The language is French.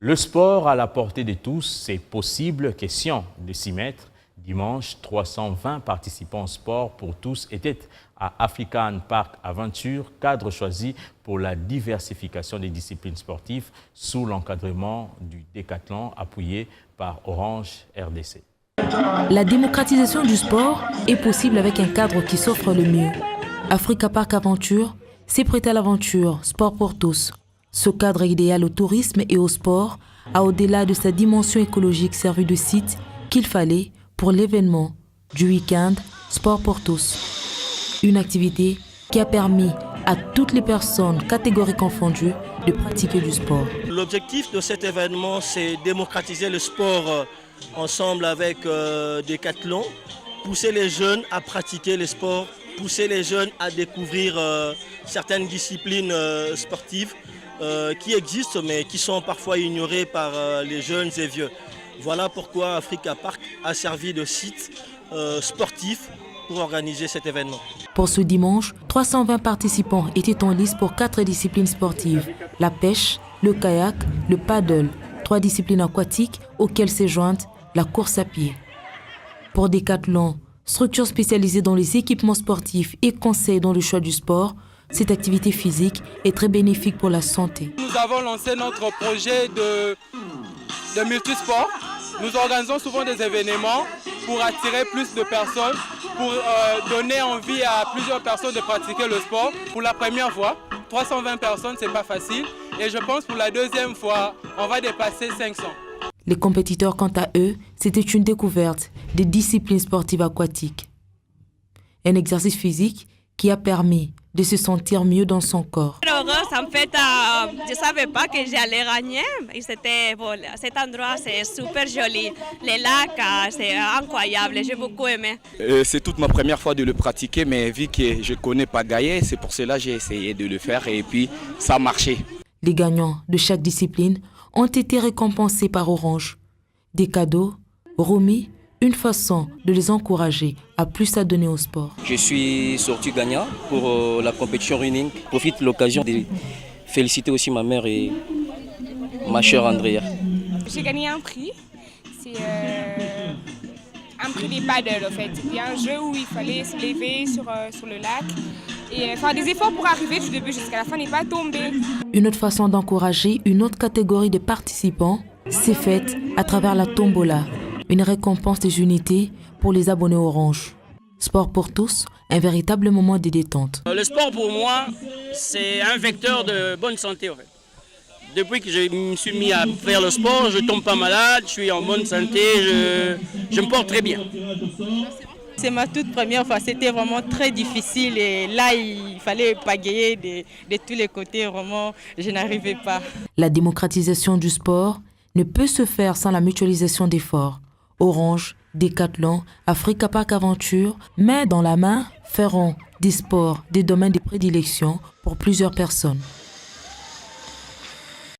Le sport à la portée de tous, c'est possible, question de s'y mettre. Dimanche, 320 participants au sport pour tous étaient à African Park Aventure, cadre choisi pour la diversification des disciplines sportives sous l'encadrement du Décathlon appuyé par Orange RDC. La démocratisation du sport est possible avec un cadre qui s'offre le mieux. Africa Park Aventure s'est prêté à l'aventure, sport pour tous. Ce cadre idéal au tourisme et au sport a au-delà de sa dimension écologique servi de site qu'il fallait pour l'événement du week-end Sport pour tous. Une activité qui a permis à toutes les personnes, catégories confondues, de pratiquer du sport. L'objectif de cet événement, c'est démocratiser le sport ensemble avec Décathlon, pousser les jeunes à pratiquer le sport, pousser les jeunes à découvrir certaines disciplines sportives qui existent mais qui sont parfois ignorées par les jeunes et vieux. Voilà pourquoi Africa Park a servi de site sportif pour organiser cet événement. Pour ce dimanche, 320 participants étaient en lice pour 4 disciplines sportives. La pêche, le kayak, le paddle, 3 disciplines aquatiques auxquelles se joignent la course à pied. Pour Décathlon, structure spécialisée dans les équipements sportifs et conseils dans le choix du sport, cette activité physique est très bénéfique pour la santé. Nous avons lancé notre projet de multisport. Nous organisons souvent des événements pour attirer plus de personnes, pour donner envie à plusieurs personnes de pratiquer le sport. Pour la première fois, 320 personnes, c'est pas facile. Et je pense pour la deuxième fois, on va dépasser 500. Les compétiteurs, quant à eux, c'était une découverte des disciplines sportives aquatiques. Un exercice physique qui a permis de se sentir mieux dans son corps. En fait, je ne savais pas que j'allais gagner. Cet endroit, c'est super joli. Les lacs, c'est incroyable. J'ai beaucoup aimé. C'est toute ma première fois de le pratiquer, mais vu que je ne connais pas Gaïa, c'est pour cela que j'ai essayé de le faire et puis ça a marché. Les gagnants de chaque discipline ont été récompensés par Orange. Des cadeaux remis, une façon de les encourager à plus s'adonner au sport. Je suis sorti gagnant pour la compétition running. Je profite de l'occasion de féliciter aussi ma mère et ma chère Andrea. J'ai gagné un prix. C'est un prix des paddles en fait. Il y a un jeu où il fallait se lever sur le lac et faire des efforts pour arriver du début jusqu'à la fin, n'est pas tomber. Une autre façon d'encourager une autre catégorie de participants s'est faite à travers la tombola. Une récompense des unités pour les abonnés Orange. Sport pour tous, un véritable moment de détente. Le sport pour moi, c'est un vecteur de bonne santé en fait. Depuis que je me suis mis à faire le sport, je ne tombe pas malade, je suis en bonne santé, je me porte très bien. C'est ma toute première fois, c'était vraiment très difficile et là il fallait pagayer de tous les côtés, vraiment je n'arrivais pas. La démocratisation du sport ne peut se faire sans la mutualisation d'efforts. Orange, Décathlon, Africa Park Aventure, main dans la main, feront des sports des domaines de prédilection pour plusieurs personnes.